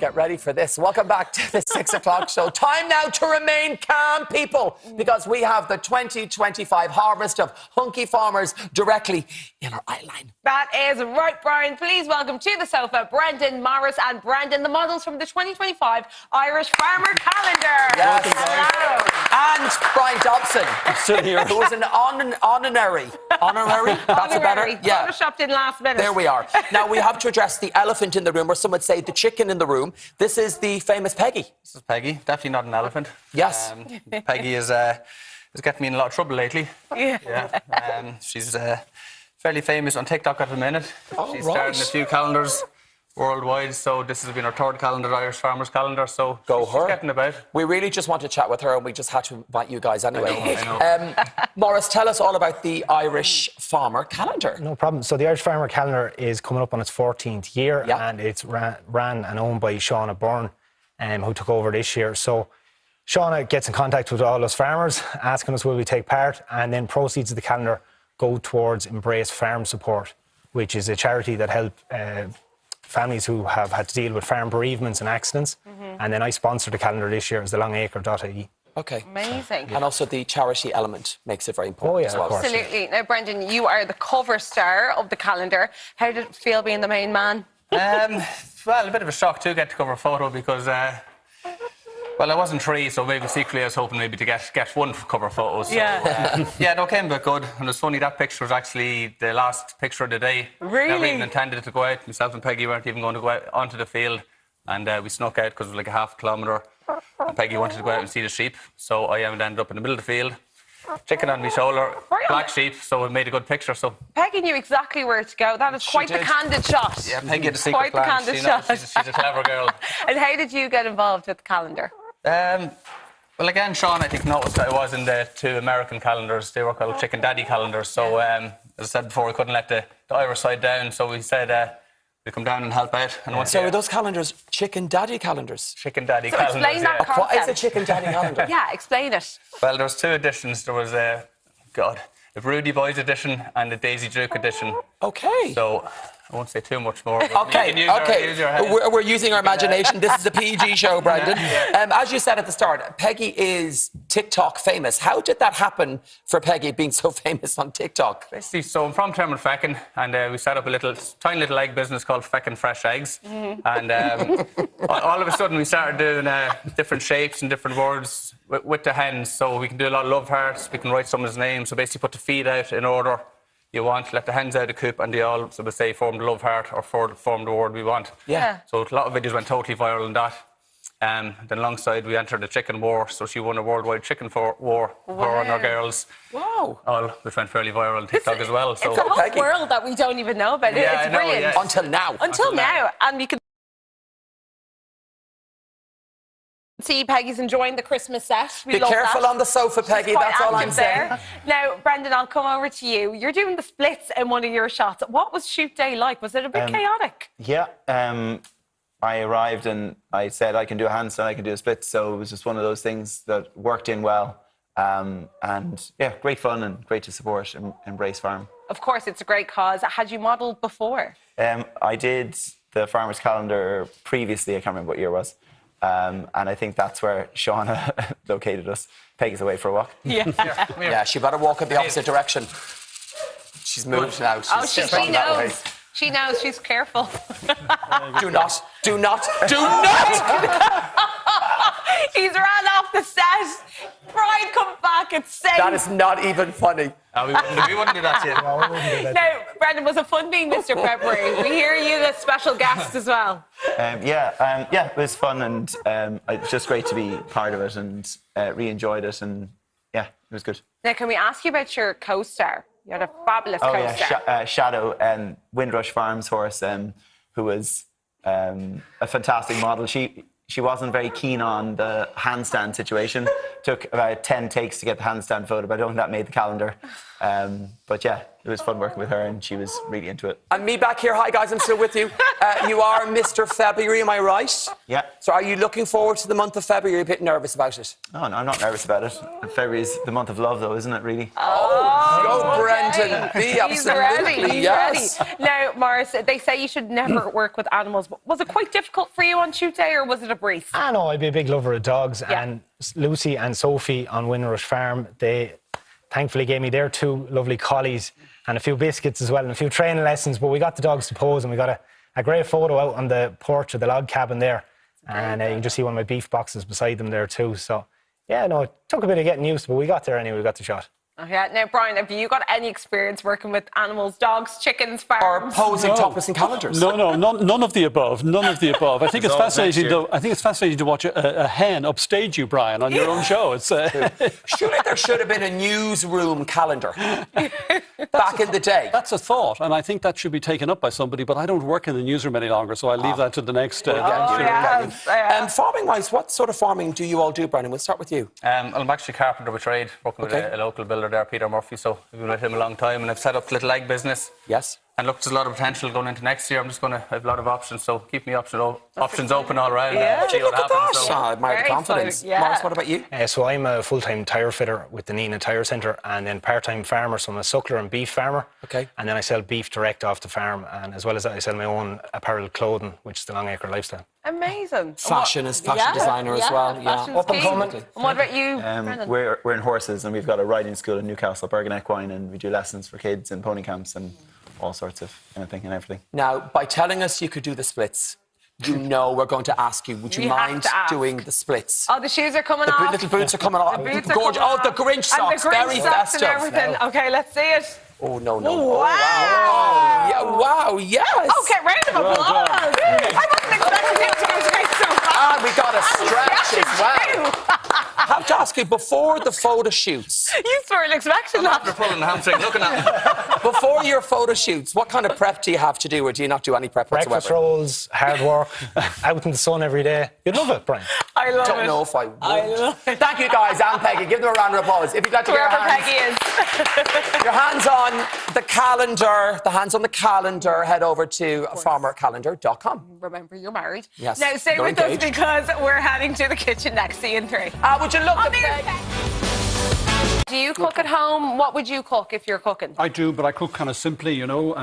get ready for this. Welcome back to the 6 o'clock show. Time now to remain calm, people, because we have the 2025 harvest of hunky farmers directly in our eye line. That is right, Brian. Please welcome to the sofa Brendan, Morris and Brandon, the models from the 2025 Irish Farmer Calendar. Yes. Hello. And Brian Dobson, still here, who was an honorary. Honorary? That's a better? Yeah. Photoshopped in last minute. There we are. Now, we have to address the elephant in the room, or some would say the chicken in the room. This is the famous Peggy. This is Peggy. Definitely not an elephant. Yes. Peggy is getting me in a lot of trouble lately. Yeah. She's fairly famous on TikTok at the minute. Oh, she's right. starting a few calendars worldwide, so this has been her third calendar, Irish Farmers Calendar, so she's getting about. We really just want to chat with her, and we just had to invite you guys anyway. I know. Morris, tell us all about the Irish Farmer Calendar. No problem. So the Irish Farmer Calendar is coming up on its 14th year, and it's ran and owned by Shauna Byrne, who took over this year. So Shauna gets in contact with all us farmers, asking us will we take part, and then proceeds of the calendar go towards Embrace Farm Support, which is a charity that helps families who have had to deal with farm bereavements and accidents. And then I sponsor the calendar this year as the longacre.ie. Okay. Amazing. And also the charity element makes it very important as well. Of course. Absolutely. Now, Brendan, you are the cover star of the calendar. How did it feel being the main man? Well, a bit of a shock to get to cover photo because, well, I wasn't three, so maybe secretly I was hoping maybe to get one cover photo. So, yeah, no, came a bit good. And it was funny, that picture was actually the last picture of the day. Really? Never even intended it to go out. Myself and Peggy weren't even going to go out onto the field. And we snuck out because it was like a half kilometre. And Peggy wanted to go out and see the sheep. So I ended up in the middle of the field. Chicken on my shoulder, black sheep, so it made a good picture. So Peggy knew exactly where to go. That is quite the candid shot. Yeah, Peggy had a secret quite plan. The candid shot. She's a clever girl. And how did you get involved with the calendar? Well, again, Sean, I think, noticed that I was in the two American calendars. They were called Chicken Daddy calendars. So, as I said before, we couldn't let the Irish side down. So we said we'd come down and help out. And So are those calendars Chicken Daddy calendars? Chicken Daddy So calendars, explain that concept. What is a Chicken Daddy calendar? Yeah, explain it. Well, there was two editions. There was a Rudy Boys edition and a Daisy Duke edition. Okay. So I won't say too much more. Okay. Use your head. We're using our imagination. This is a PG show, Brendan. As you said at the start, Peggy is TikTok famous. How did that happen for Peggy being so famous on TikTok? Basically, so I'm from Termon Feckin, and we set up a tiny little egg business called Feckin Fresh Eggs. And all of a sudden, we started doing different shapes and different words with the hens. So we can do a lot of love hearts. We can write someone's name. So basically, put the feed out in order you want, let the hens out of the coop, and they all, so we say, form the love heart or form the word we want. Yeah. So a lot of videos went totally viral on that. Then alongside, we entered the chicken war, so she won a worldwide chicken war, her and her girls. Wow. All which went fairly viral on TikTok as well. So It's a whole Peggy. world that we don't even know about. Yeah, It's I know, brilliant. yeah. Until now. Until now. And you can see Peggy's enjoying the Christmas set. We Be love careful that. on the sofa, Peggy. She's quite That's all I'm active saying. there. Now, Brendan, I'll come over to you. You're doing the splits in one of your shots. What was shoot day like? Was it a bit chaotic? Yeah. I arrived and I said I can do a handstand, I can do a split. So it was just one of those things that worked in well. And yeah, great fun and great to support Embrace Farm. Of course, it's a great cause. Had you modelled before? I did the Farmer's Calendar previously. I can't remember what year it was. And I think that's where Shauna located us. Peggy's away for a walk. Yeah. Yeah, she better walk in the opposite direction. She's moved now. She gone that way. knows. She knows. She's careful. Do not. He's ran off the set. Brian, come back. It's safe. That is not even funny. we wouldn't do that to you. Now, Brendan, was it fun being Mr. February? We hear you the special guest as well. Yeah, it was fun and it's just great to be part of it and really enjoyed it and yeah, it was good. Now, can we ask you about your co-star? You had a fabulous co-star. Yeah, Shadow, Windrush Farms horse, who was a fantastic model. She wasn't very keen on the handstand situation. Took about 10 takes to get the handstand photo, but I don't think that made the calendar. But yeah, it was fun working with her, and she was really into it. And me back here. Hi, guys. I'm still with you. You are Mr. February, am I right? Yeah. So are you looking forward to the month of February? Are you a bit nervous about it? No, I'm not nervous about it. February is the month of love, though, isn't it, really? Go, Brendan. Be He's absolutely. ready. He's Yes. ready. Now, Morris, they say you should never work with animals. Was it quite difficult for you on shoot day, or was it a breeze? I know I'd be a big lover of dogs, Yeah. and Lucy and Sophie on Windrush Farm, they thankfully gave me their 2 lovely collies and a few biscuits as well and a few training lessons. But we got the dogs to pose, and we got a great photo out on the porch of the log cabin there. And you can just see one of my beef boxes beside them there too. So, yeah, no, it took a bit of getting used to, but we got there anyway. We got the shot. Oh, yeah. Now, Brian, have you got any experience working with animals, dogs, chickens, Or farms? posing topless in calendars? No, none of the above. None of the above. I think it's fascinating. I think it's fascinating to watch a hen upstage you, Brian, on your own show. It's Surely there should have been a newsroom calendar back in the day. that's a thought, and I think that should be taken up by somebody. But I don't work in the newsroom any longer, so I leave that to the next. Farming-wise, what sort of farming do you all do, Brendan? We'll start with you. I'm actually carpenter by trade, working with a local builder there, Peter Murphy. So I've been with him a long time, and I've set up a little egg business. Yes. And look, there's a lot of potential going into next year. I have a lot of options, so keep me options open all around. Yeah. See what Look at that. happens. So. I admire the Very confidence. exciting, yeah. Morris, what about you? So I'm a full-time tyre fitter with the Nina Tyre Centre, and then part-time farmer, so I'm a suckler and beef farmer. Okay. And then I sell beef direct off the farm, and as well as that I sell my own apparel clothing, which is the Long Acre Lifestyle. Amazing. Fashion designer as well. fashion's Up and key. coming. And what about you, Brendan? We're in horses, and we've got a riding school in Newcastle, Bergen Equine, and we do lessons for kids and pony camps and all sorts of anything and everything. Now, by telling us you could do the splits, you know we're going to ask you, would you We have mind to ask. doing the splits? Oh, the shoes are coming The off. little boots are coming off. The boots are Gorgeous. coming Oh, the off. Grinch socks. And the Grinch Very socks festive. and everything. Okay, let's see it. Oh, no, no. Oh, Oh, wow. Yeah, wow, yes. Oh, get round of applause. I wasn't expecting him to go straight so fast. And we got a stretch as well. I have to ask you, before the photo shoots, You weren't expecting After that. pulling the hamstring, looking at him. before your photo shoots, what kind of prep do you have to do, or do you not do any prep Breakfast whatsoever? rolls, hard work, out in the sun every day. You'd love it, Brian. I love Don't it. know if I would. I love it. Thank you, guys, and Peggy. Give them a round of applause. If you'd like to get your Wherever hands, Peggy is. your hands on the calendar, head over to farmercalendar.com. Remember, you're married. Yes, Now, stay you're with engaged. us because we're heading to the kitchen next. See you in 3. Would you look I'll at be Peg? Do you cook at home? What would you cook if you're cooking? I do, but I cook kind of simply, you know.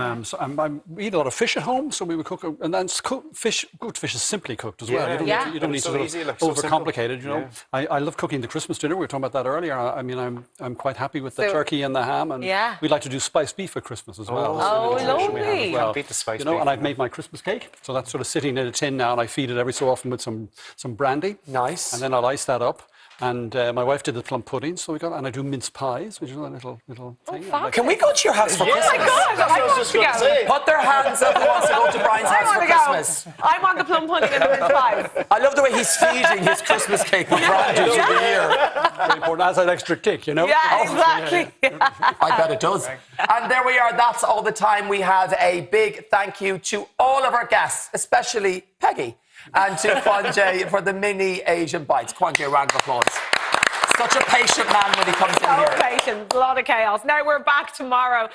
We eat a lot of fish at home, so we would cook, and then fish. Good fish is simply cooked as well. You don't Yeah. need to, you don't need So to easy, sort like, of so simple. overcomplicate it. You know, I love cooking the Christmas dinner. We were talking about that earlier. I mean, I'm quite happy with the So- turkey and the ham, and Yeah. we like to do spiced beef at Christmas as well. Oh, It's a tradition we have as lovely. well. Can't beat the spiced You know, beef. and I've made my Christmas cake, so that's sort of sitting in a tin now, and I feed it every so often with some brandy. Nice. And then I'll ice that up. And my wife did the plum pudding, so and I do mince pies, which is a little thing. fabulous. Can we go to your house for Oh, Christmas? my God. I want to go. Put their hands up who wants to go to Brian's I house want for to go. Christmas. I want the plum pudding and the mince pies. I love the way he's feeding his Christmas cake with Brian through the year. Very important. As an extra tick, you know. Yeah, exactly. I bet it does. And there we are. That's all the time we have. A big thank you to all of our guests, especially Peggy, and to Kwanjay for the mini Asian bites. Kwanjay, a round of applause. Such a patient man when he comes in So here. patient, a lot of chaos. Now we're back tomorrow.